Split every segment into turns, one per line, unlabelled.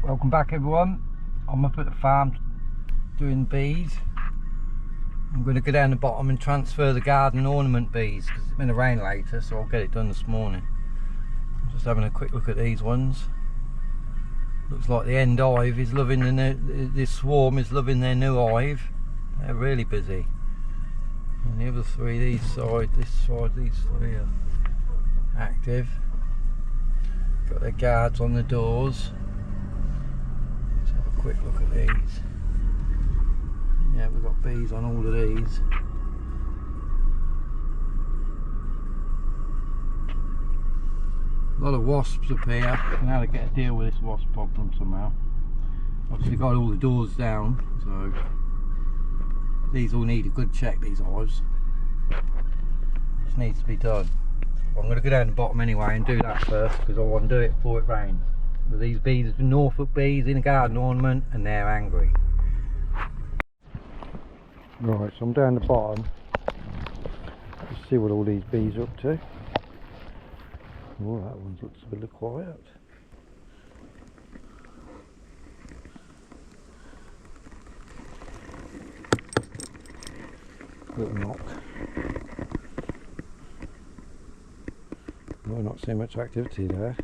Welcome back everyone. I'm up at the farm doing bees. I'm going to go down the bottom and transfer the garden ornament bees because it's been a rain later, so I'll get it done this morning. I'm just having a quick look at these ones. Looks like the end hive is loving the new, this swarm is loving their new hive. They're really busy. And the other three, this side, these three are active. Got their guards on the doors. Let's have a quick look at these. Yeah, we've got bees on all of these. A lot of wasps up here. And how to get a deal with this wasp problem somehow. Obviously got all the doors down, so these all need a good check, these hives. This needs to be done. I'm going to go down the bottom anyway and do that first because I want to do it before it rains. But these bees are Norfolk bees in a garden ornament and they're angry. Right, so I'm down the bottom. Let's see what all these bees are up to. Oh, that one looks a bit quiet. Little knock. Well, not so much activity there.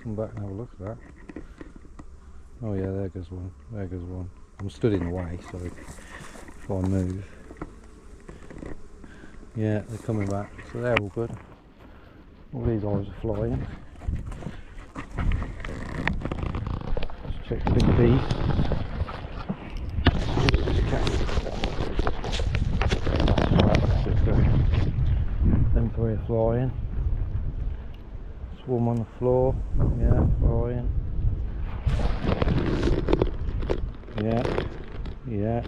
Come back and have a look at that. Oh yeah, there goes one. There goes one. I'm stood in the way, so if I move. Yeah, they're coming back, so they're all good. All these eyes are flying. Let's check the big bees. Them three are flying. Swarm on the floor. Yeah, flying. Yeah.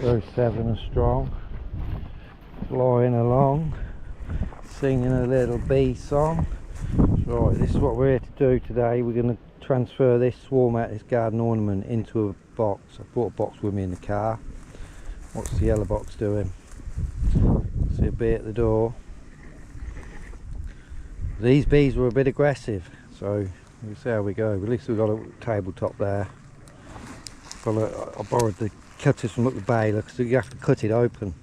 Those 7 are strong. Flying along. Singing a little bee song. Right, this is what we're here to do today. We're going to transfer this swarm out, this garden ornament, into a box. I brought a box with me in the car. What's the yellow box doing? See a bee at the door. These bees were a bit aggressive, so we'll see how we go. At least we've got a tabletop there. I borrowed the cutters from up the baler because you have to cut it open.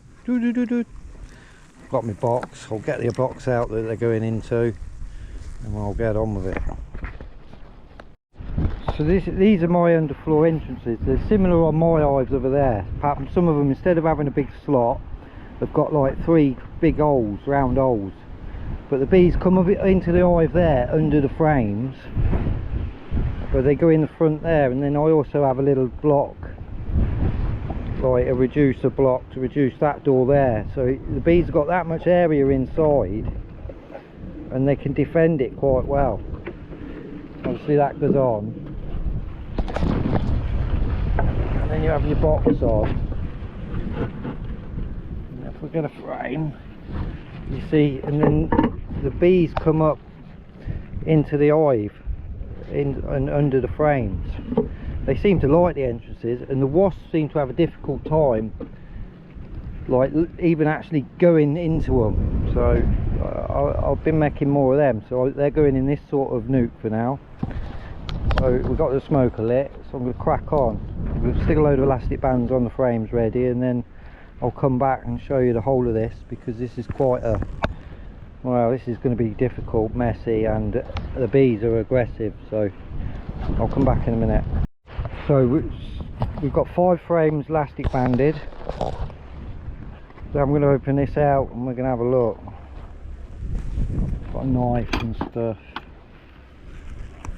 Got my box. I'll get the box out that they're going into and I'll get on with it. So these are my underfloor entrances. They're similar on my hives over there. Apart from some of them, instead of having a big slot, they've got like 3 big holes, round holes. But the bees come up into the hive there under the frames. But they go in the front there, and then I also have a little block, like a reducer block to reduce that door there. So the bees have got that much area inside and they can defend it quite well. Obviously that goes on. And then you have your box on. And if we get a frame, you see, and then the bees come up into the hive and under the frames. They seem to like the entrances, and the wasps seem to have a difficult time like even actually going into them. So I've been making more of them, so they're going in this sort of nuke for now. So we've got the smoker lit, so I'm going to crack on. We'll stick a load of elastic bands on the frames ready, and then I'll come back and show you the whole of this, because this is quite a, well, this is going to be difficult, messy, and the bees are aggressive, so I'll come back in a minute. So we've got 5 frames elastic banded. So I'm going to open this out and we're going to have a look. Got a knife and stuff.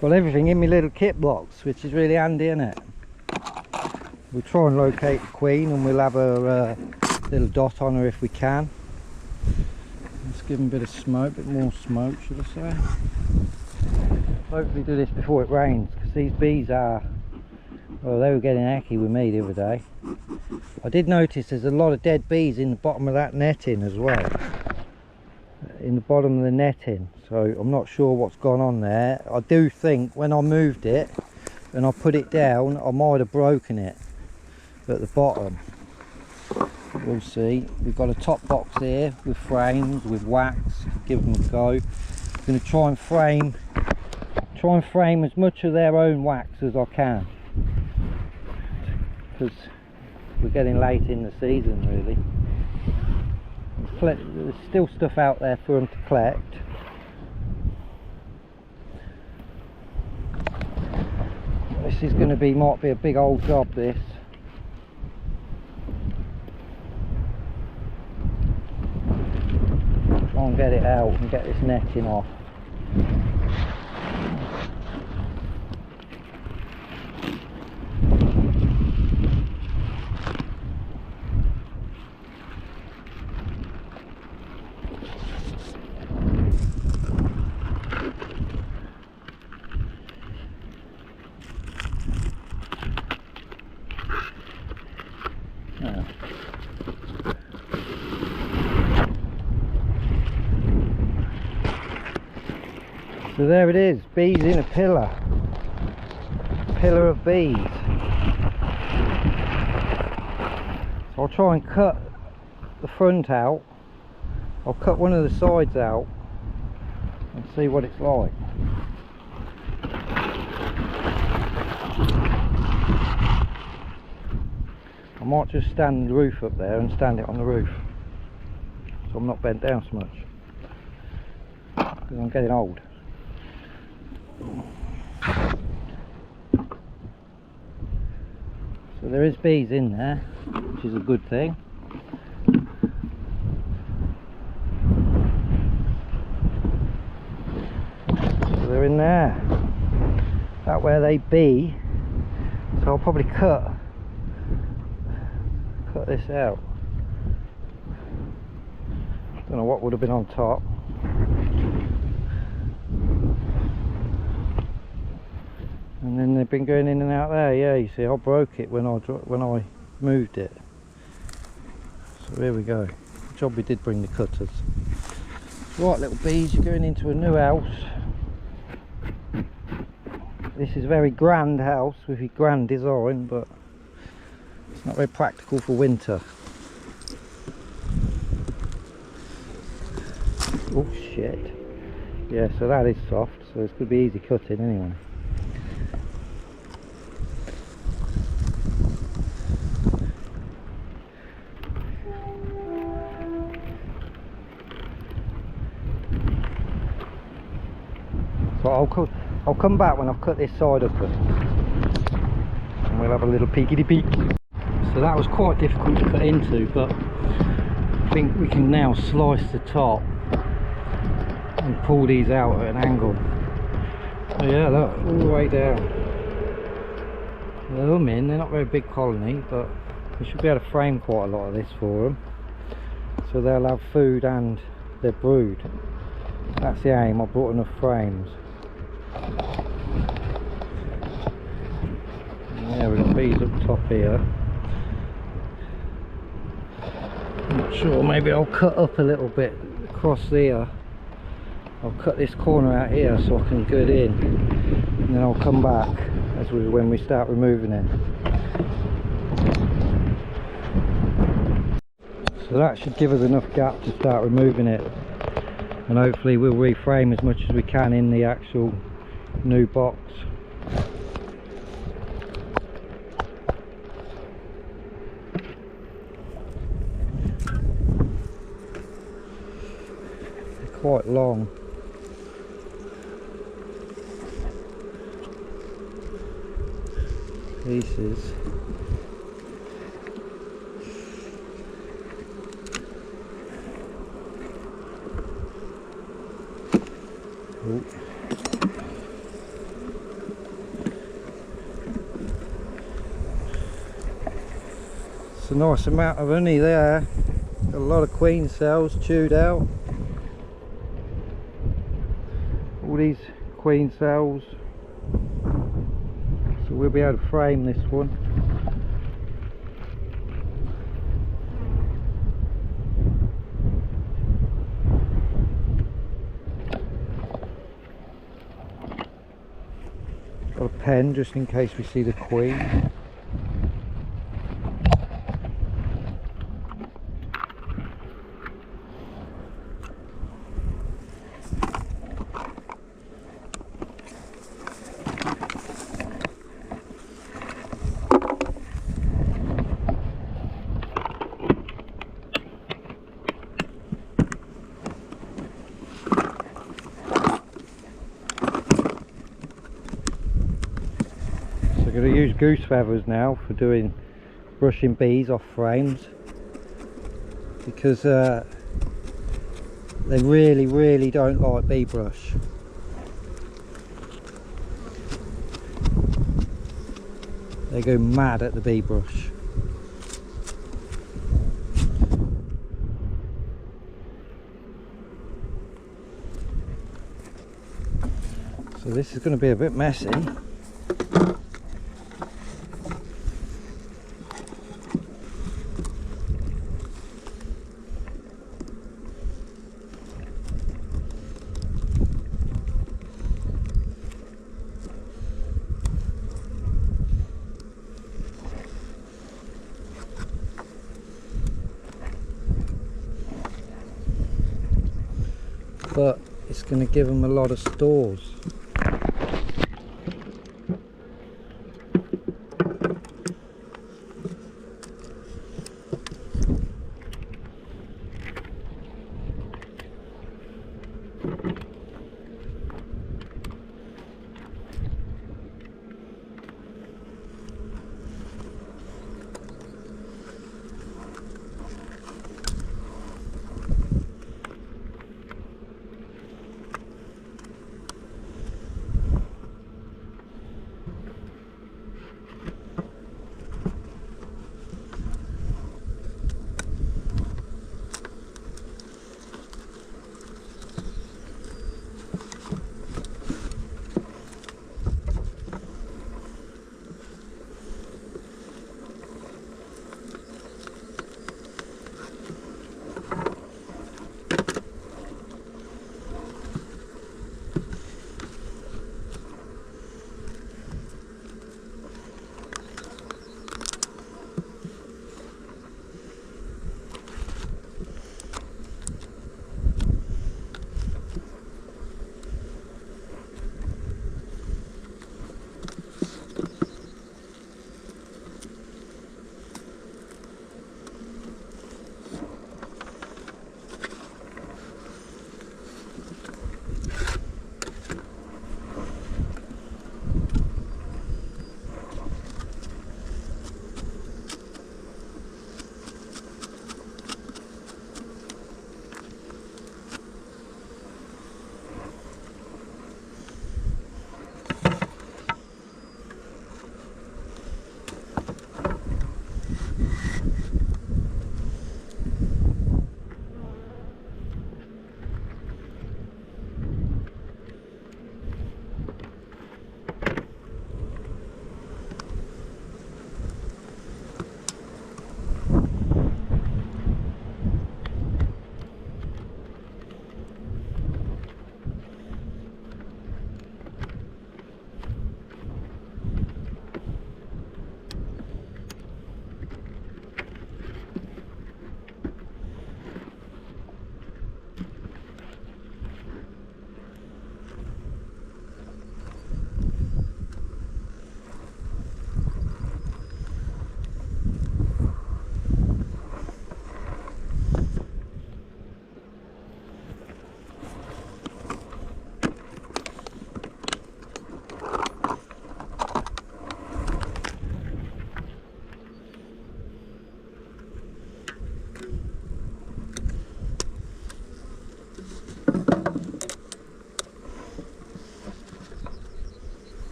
Got everything in my little kit box, which is really handy, isn't it? We'll try and locate the queen and we'll have a little dot on her if we can. Let's give them a bit of smoke, a bit more smoke should I say. Hopefully do this before it rains, because these bees are, well, they were getting hacky with me the other day. I did notice there's a lot of dead bees in the bottom of that netting as well. In the bottom of the netting, so I'm not sure what's gone on there. I do think when I moved it and I put it down, I might have broken it at the bottom. We'll see. We've got a top box here with frames, with wax, give them a go. I'm going to try and frame try and frame as much of their own wax as I can, because we're getting late in the season really. There's still stuff out there for them to collect. This is going to be, might be a big old job this. Try and get it out and get this netting off. So there it is, bees in a pillar of bees. So I'll try and cut the front out. I'll cut one of the sides out and see what it's like. I might just stand the roof up there and stand it on the roof, so I'm not bent down so much, because I'm getting old. So there is bees in there, which is a good thing. So they're in there. That's where they be. So I'll probably cut this out. Don't know what would have been on top. And then they've been going in and out there. Yeah, you see, I broke it when I moved it. So here we go. Good job we did bring the cutters. Right, little bees, you're going into a new house. This is a very grand house with a grand design, but it's not very practical for winter. Oh shit. Yeah, so that is soft, so this could be easy cutting anyway. So I'll come back when I've cut this side up and we'll have a little peekity peek. So that was quite difficult to cut into, but I think we can now slice the top and pull these out at an angle. Oh yeah, look, all the way down. They're humming, they're not a very big colony, but we should be able to frame quite a lot of this for them, so they'll have food and their brood. That's the aim. I brought enough frames. Yeah, we've got bees up top here. I'm not sure, maybe I'll cut up a little bit across here. I'll cut this corner out here so I can get in, and then I'll come back when we start removing it. So that should give us enough gap to start removing it, and hopefully we'll reframe as much as we can in the actual new box. They're quite long. Pieces. Ooh. It's a nice amount of honey there. Got a lot of queen cells chewed out. All these queen cells. So we'll be able to frame this one. Got a pen just in case we see the queen. going to use goose feathers now for doing brushing bees off frames, because they really don't like bee brush. They go mad at the bee brush. So this is going to be a bit messy. But it's going to give them a lot of stores.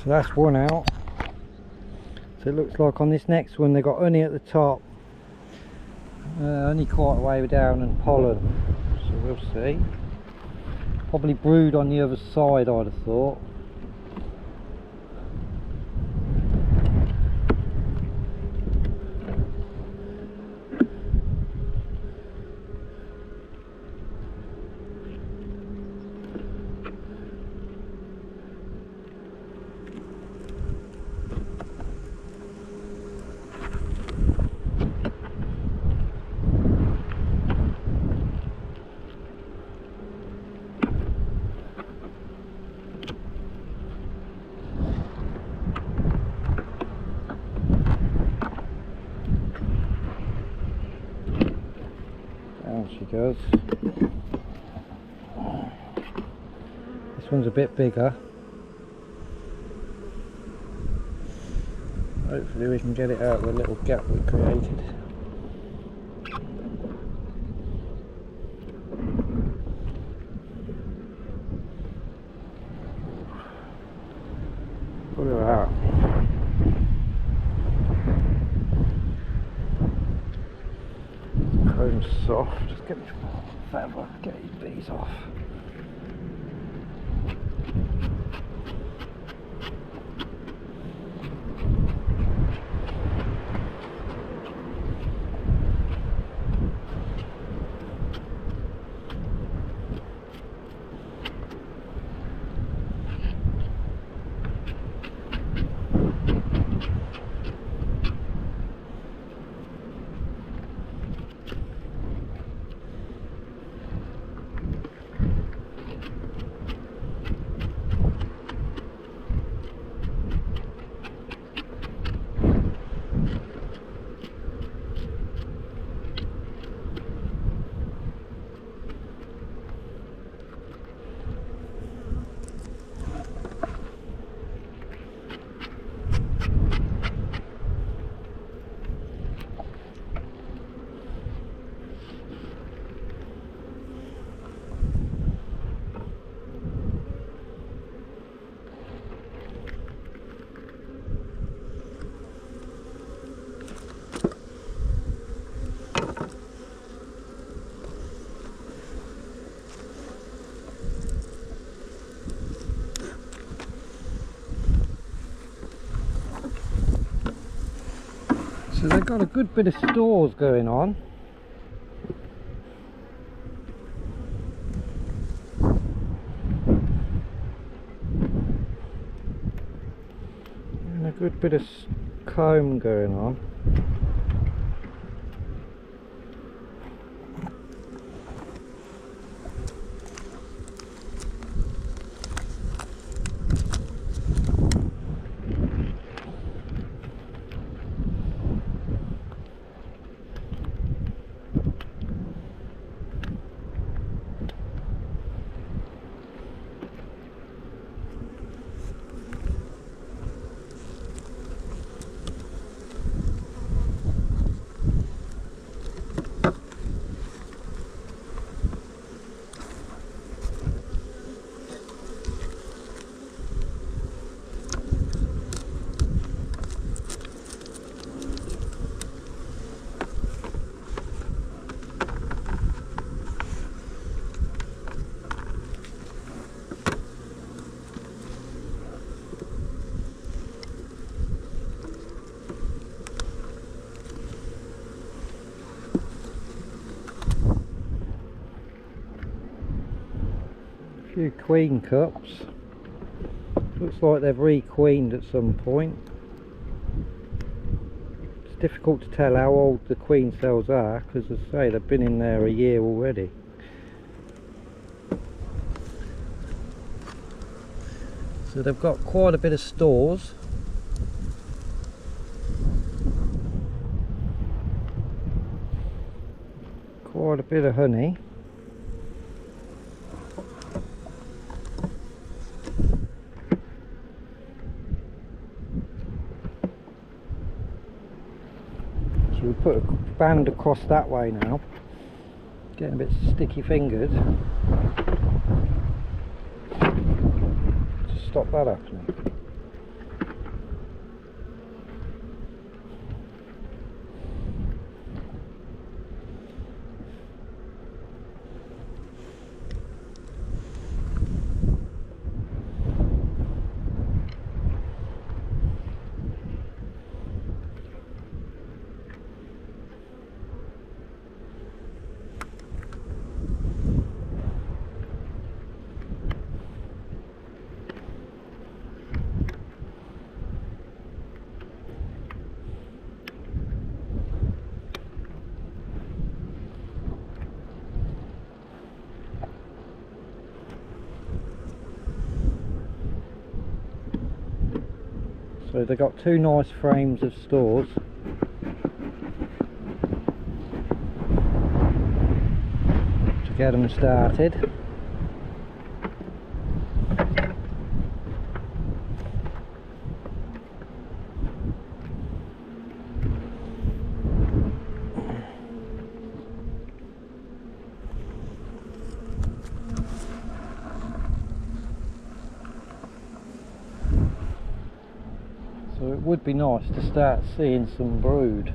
So that's one out. So it looks like on this next one they got honey at the top, honey quite a way down, and pollen. So we'll see. Probably brood on the other side, I'd have thought. she goes. This one's a bit bigger. Hopefully we can get it out of the little gap we created. Look at that. Chrome's soft. Just get me a feather, get these bees off. So they've got a good bit of stores going on. And a good bit of comb going on. Few queen cups. Looks like they've re-queened at some point. It's difficult to tell how old the queen cells are because, as I say, they've been in there a year already. So they've got quite a bit of stores. Quite a bit of honey. We put a band across that way now, getting a bit sticky fingered to stop that happening. So they've got two nice frames of stores. get them started. So it would be nice to start seeing some brood.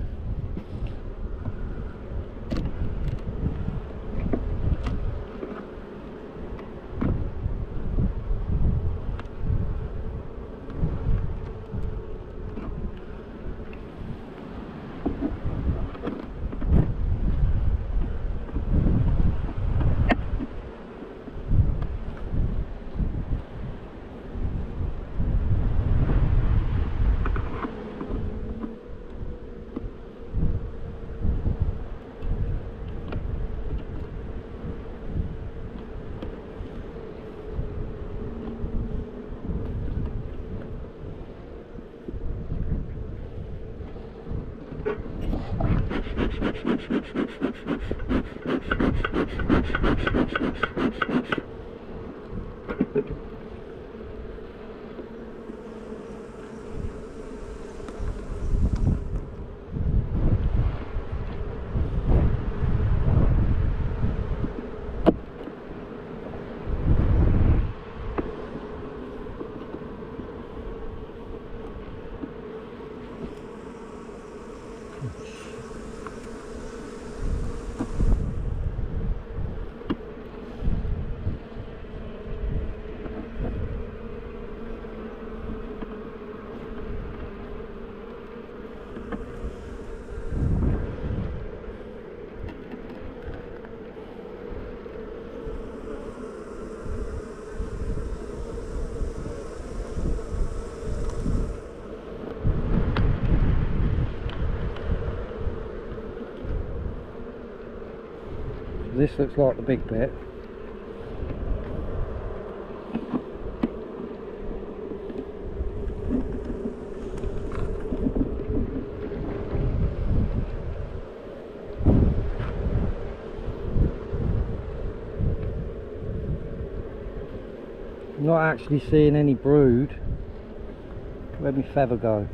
This looks like the big bit. I'm not actually seeing any brood. Where'd my feather go?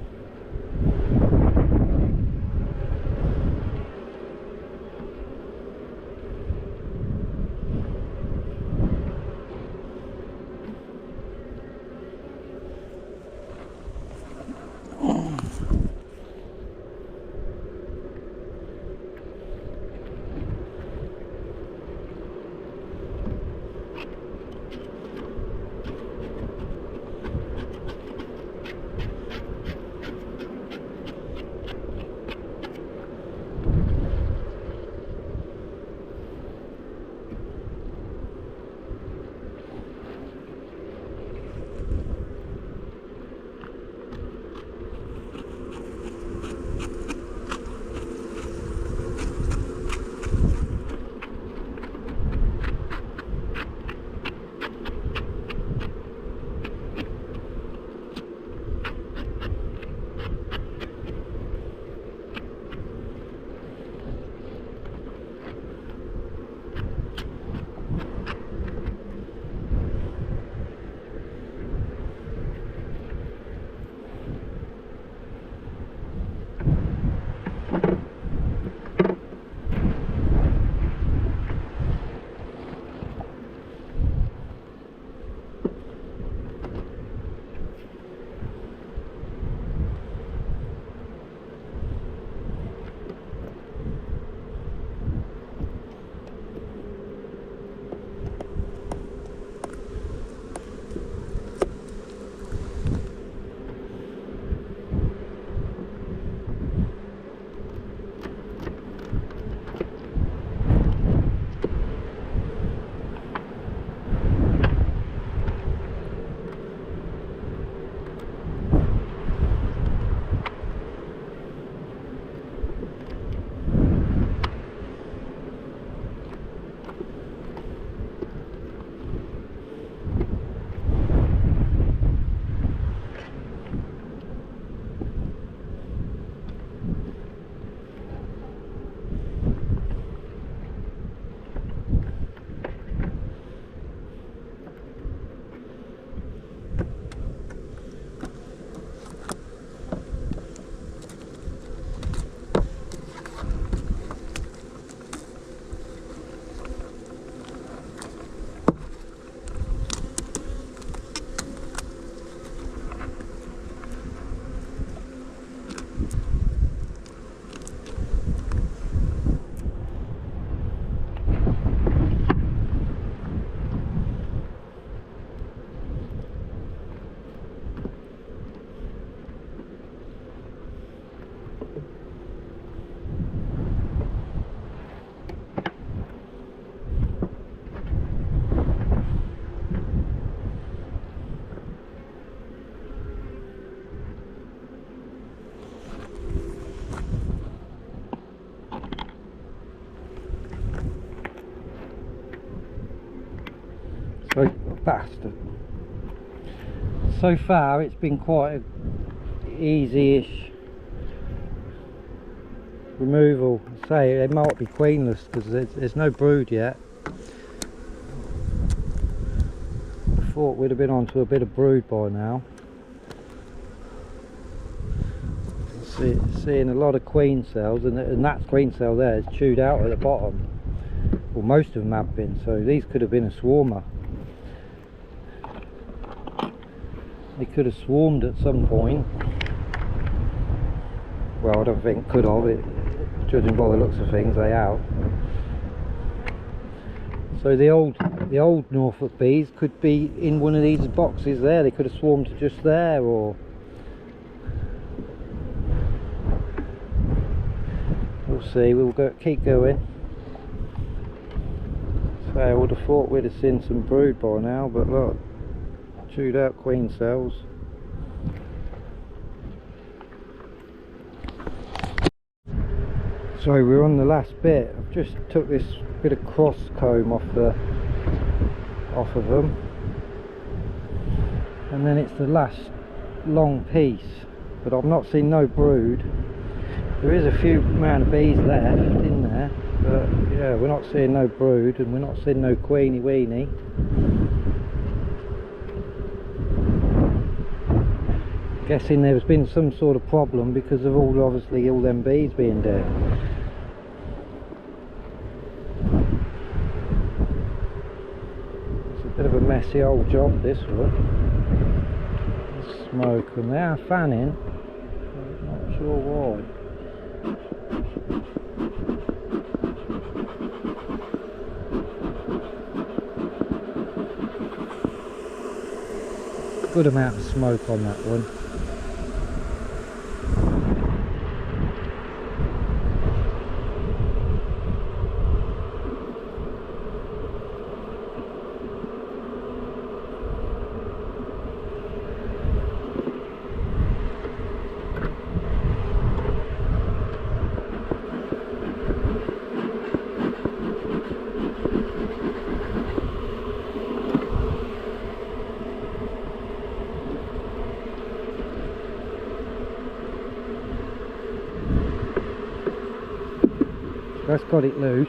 bastard. So far it's been quite easy-ish removal. Say they might be queenless because there's no brood yet. I thought we'd have been onto a bit of brood by now. Seeing a lot of queen cells, and that queen cell there is chewed out at the bottom. Well, most of them have been, so these could have been a swarmer. They could have swarmed at some point. Well, I don't think could have. Judging by the looks of things, they have. So the old Norfolk bees could be in one of these boxes there. They could have swarmed just there, or we'll see. We'll keep going. So I would have thought we'd have seen some brood by now, but look, chewed out queen cells. So we're on the last bit. I've just took this bit of cross comb off of them, and then it's the last long piece, but I've not seen no brood. There is a few amount of bees left in there, but yeah, we're not seeing no brood, and we're not seeing no queenie weenie. Guessing there's been some sort of problem because of obviously all them bees being dead. It's a bit of a messy old job, this one. Smoke, and they are fanning, but not sure why. Good amount of smoke on that one. That's got it loose.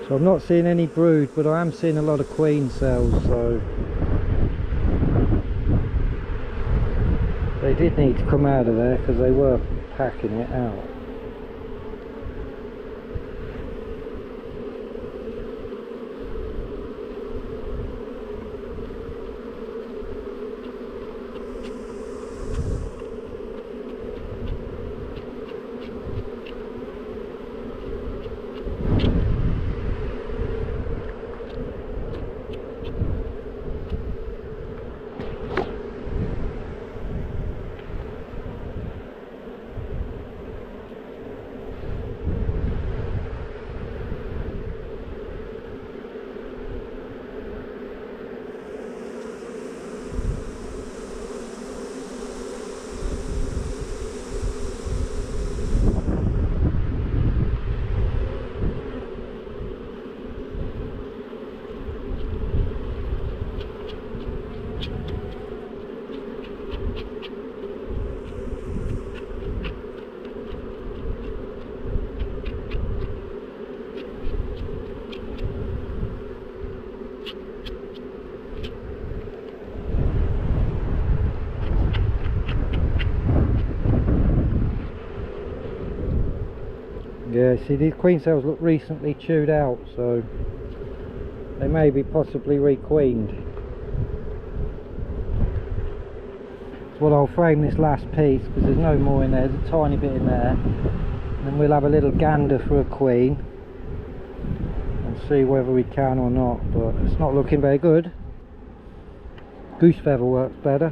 So I'm not seeing any brood, but I am seeing a lot of queen cells, so they did need to come out of there because they were packing it out. Yeah, see, these queen cells look recently chewed out, so they may be possibly requeened. Well, I'll frame this last piece because there's no more in there. There's a tiny bit in there, and then we'll have a little gander for a queen and see whether we can or not, but it's not looking very good. Goose feather works better.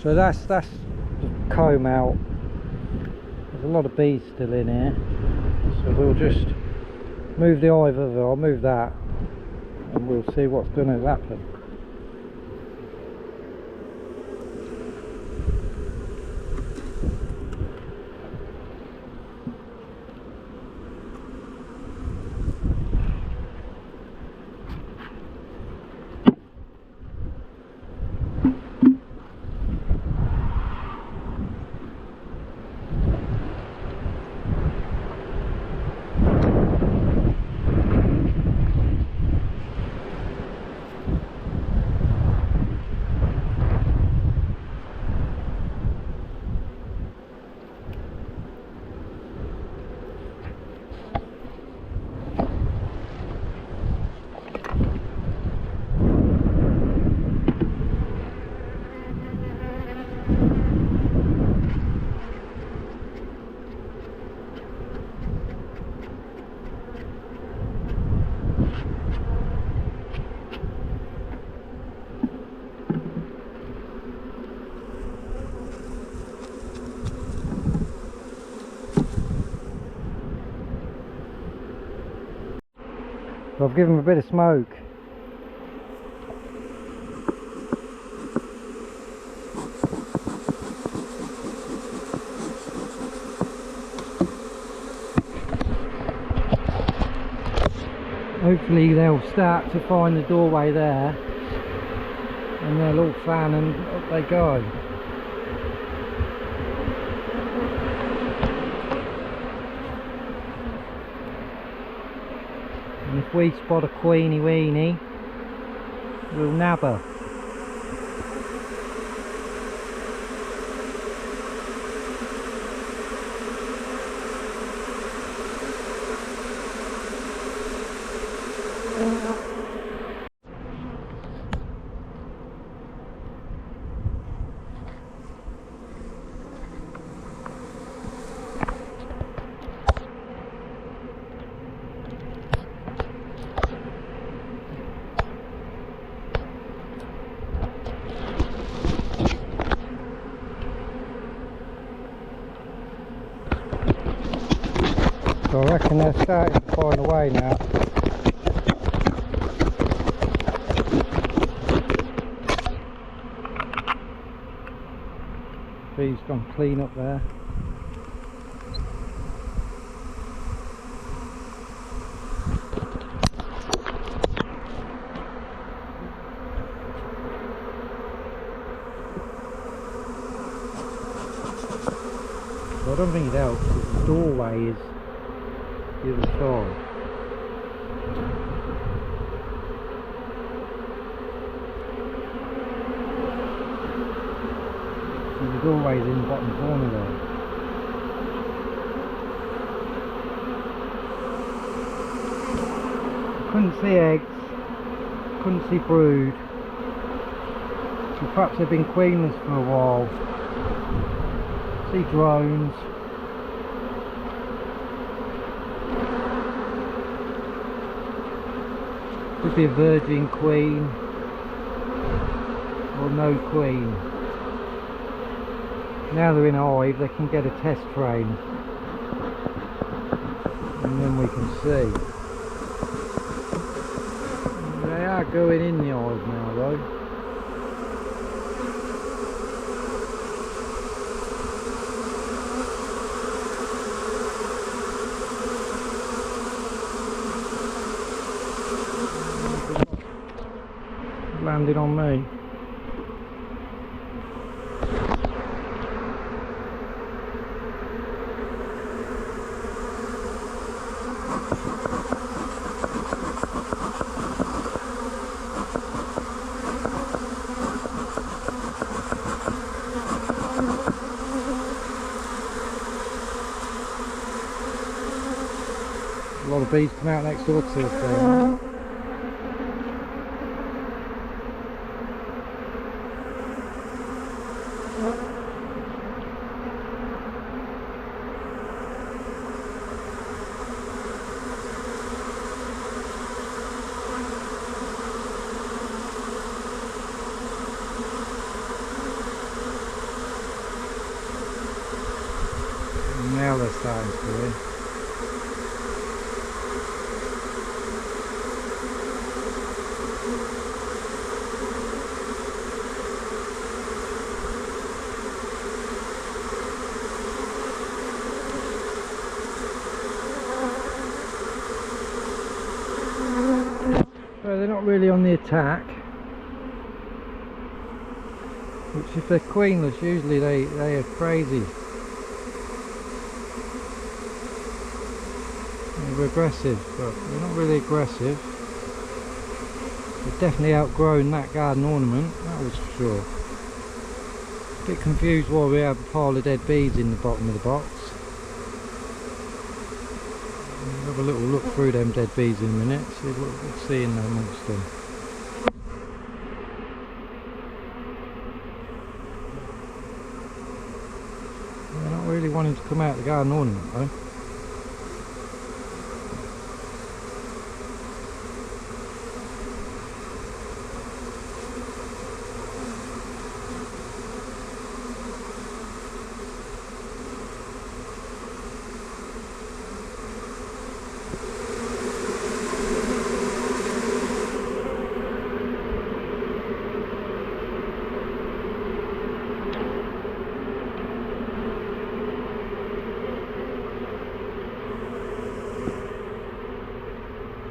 So that's the comb out. There's a lot of bees still in here, so we'll just move the hive over. I'll move that and we'll see what's going to happen. I've given them a bit of smoke. Hopefully they'll start to find the doorway there and they'll all fan and up they go. And if we spot a queenie weenie, we'll nab her. So I reckon they're starting to find a way now. Bees gone clean up there. So I don't think it helps because the doorway is the other side. So the doorway's in the bottom corner there. Couldn't see eggs, couldn't see brood. So perhaps they've been queenless for a while. See drones. Could be a virgin queen or no queen. Now they're in a hive, they can get a test frame and then we can see. They are going in the hive now though. Landed on me. A lot of bees come out next door to us there. starting to go in. Well, they're not really on the attack, which if they're queenless usually they are crazy. They're aggressive, but they're not really aggressive. They've definitely outgrown that garden ornament, that was for sure. A bit confused why we have a pile of dead bees in the bottom of the box. We'll have a little look through them dead bees in a minute, see what we'll see in amongst them. They're not really wanting to come out the garden ornament though.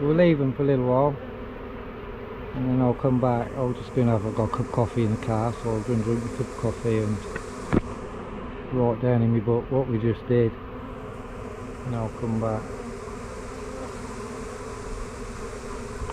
We'll leave them for a little while and then I'll come back. I'll just go and I've got a cup of coffee in the car, so I'll go and drink a cup of coffee and write down in my book what we just did, and I'll come back.